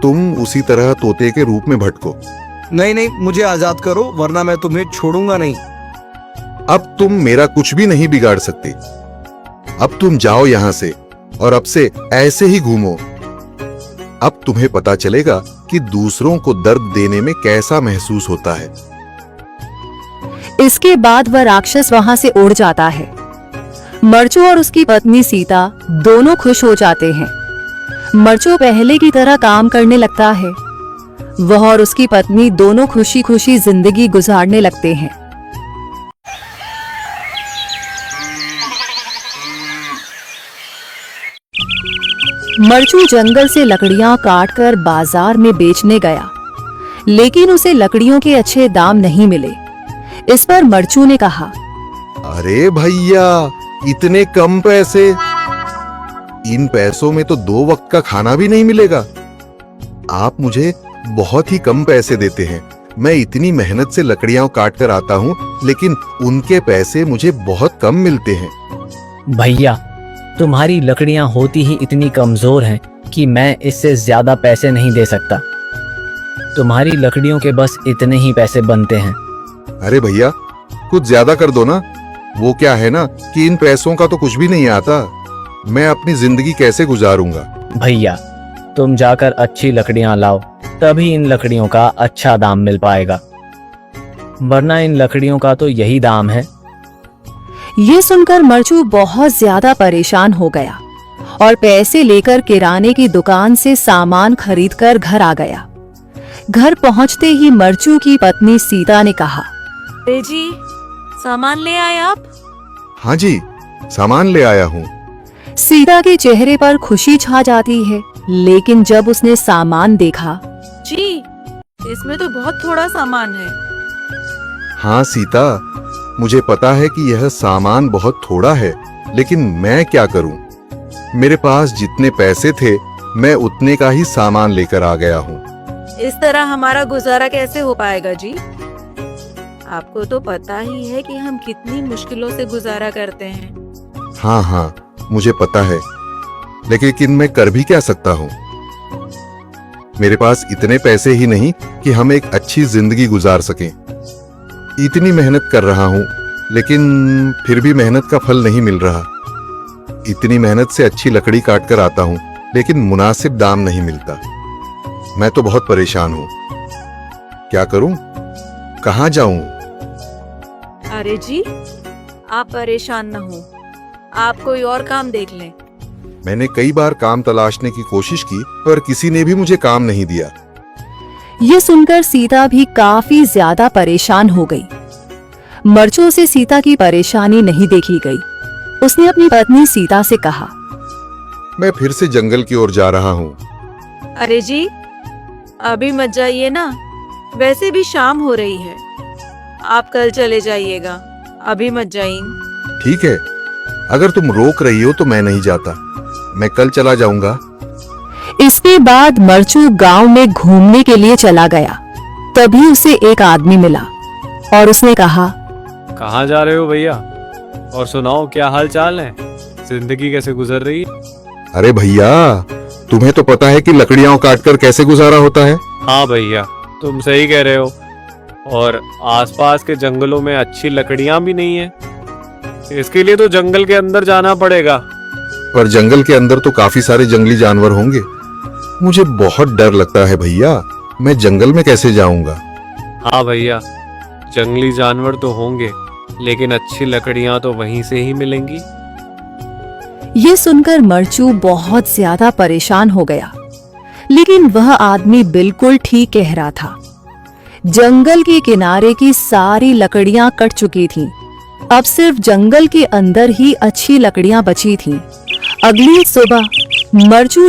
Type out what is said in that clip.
तुम उसी तरह तोते के रूप में भटको। नहीं नहीं, मुझे आजाद करो वरना मैं तुम्हें छोड़ूंगा नहीं। अब तुम मेरा कुछ भी नहीं बिगाड़ सकते। अब तुम जाओ यहां से और अब से ऐसे ही घूमो। अब तुम्हें पता चलेगा कि दूसरों को दर्द देने में कैसा महसूस होता है। इसके बाद वह राक्षस वहां से उड़ जाता है। मरचू और उसकी पत्नी सीता दोनों खुश हो जाते हैं। मरचू पहले की तरह काम करने लगता है। वह और उसकी पत्नी दोनों खुशी खुशी जिंदगी गुजारने लगते हैं। मरचू जंगल से लकड़ियां काटकर बाजार में बेचने गया, लेकिन उसे लकड़ियों के अच्छे दाम नहीं मिले। इस पर मरचू ने कहा, अरे भैया, इतने कम पैसे? इन पैसों में तो 2 वक्त का खाना भी नहीं मिलेगा। आप मुझे बहुत ही कम पैसे देते हैं। मैं इतनी मेहनत से लकड़ियां काट कर आता हूँ, लेकिन उनके पैसे मुझे बहुत कम मिलते हैं। भैया, तुम्हारी लकड़ियां होती ही इतनी कमजोर हैं कि मैं इससे ज्यादा पैसे नहीं दे सकता। तुम्हारी लकड़ियों के बस इतने ही पैसे बनते हैं। अरे भैया, कुछ ज्यादा कर दो ना। वो क्या है ना कि इन पैसों का तो कुछ भी नहीं आता। मैं अपनी जिंदगी कैसे गुजारूंगा? भैया, तुम जाकर अच्छी लकड़ियां लाओ, तभी इन लकड़ियों का अच्छा दाम मिल पाएगा, वरना इन लकड़ियों का तो यही दाम है। ये सुनकर मरचू बहुत ज्यादा परेशान हो गया और पैसे लेकर किराने की दुकान से सामान खरीदकर घर आ गया। घर पहुंचते ही मरचू की पत्नी सीता ने कहा, अरे जी, सामान ले आए आप? हाँ जी, सामान ले आया हूँ। सीता के चेहरे पर खुशी छा जाती है, लेकिन जब उसने सामान देखा, जी, इसमें तो बहुत थोड़ा सामान है। हाँ सीता, मुझे पता है कि यह सामान बहुत थोड़ा है, लेकिन मैं क्या करूं? मेरे पास जितने पैसे थे, मैं उतने का ही सामान लेकर आ गया हूँ। इस तरह हमारा गुजारा कैसे हो पाएगा जी? आपको तो पता ही है कि हम कितनी मुश्किलों से गुजारा करते हैं। हाँ हाँ, मुझे पता है, लेकिन मैं कर भी क्या सकता हूँ? मेरे पास इतने पैसे ही नहीं कि हम एक अच्छी जिंदगी गुजार सकें। इतनी मेहनत कर रहा हूँ, लेकिन फिर भी मेहनत का फल नहीं मिल रहा। इतनी मेहनत से अच्छी लकड़ी काट कर आता हूँ, लेकिन मुनासिब दाम नहीं मिलता। मैं तो बहुत परेशान हूँ। क्या करूँ? कहाँ जाऊँ? अरे जी, आप परेशान न हो, आप कोई और काम देख लें। मैंने कई बार काम तलाशने की कोशिश की, पर किसी ने भी मुझे काम नहीं दिया। ये सुनकर सीता भी काफी ज्यादा परेशान हो गई। मरचू से सीता की परेशानी नहीं देखी गई। उसने अपनी पत्नी सीता से कहा, मैं फिर से जंगल की ओर जा रहा हूँ। अरे जी, अभी मत जाइए ना, वैसे भी शाम हो रही है। आप कल चले जाइएगा, अभी मत जाइए। ठीक है, अगर तुम रोक रही हो तो मैं नहीं जाता। मैं कल चला जाऊंगा। इसके बाद मरचू गांव में घूमने के लिए चला गया। तभी उसे एक आदमी मिला और उसने कहा, कहाँ जा रहे हो भैया? और सुनाओ, क्या हाल चाल है? जिंदगी कैसे गुजर रही है? अरे भैया, तुम्हें तो पता है कि लकड़ियां काटकर कैसे गुजारा होता है। हाँ भैया, तुम सही कह रहे हो। और आसपास के जंगलों में अच्छी लकड़ियां भी नहीं है। इसके लिए तो जंगल के अंदर जाना पड़ेगा। पर जंगल के अंदर तो काफी सारे जंगली जानवर होंगे। मुझे बहुत डर लगता है भैया, मैं जंगल में कैसे जाऊंगा? हाँ भैया, जंगली जानवर तो होंगे, लेकिन अच्छी लकड़ियां तो वहीं से ही मिलेंगी। ये सुनकर मरचू बहुत ज्यादा परेशान हो गया, लेकिन वह आदमी बिल्कुल ठीक कह रहा था। जंगल के किनारे की सारी लकड़ियां कट चुकी थीं। अब सिर्फ जंगल के अंदर ही अच्छी लकड़ियां बची थीं। अगली सुबह मरचू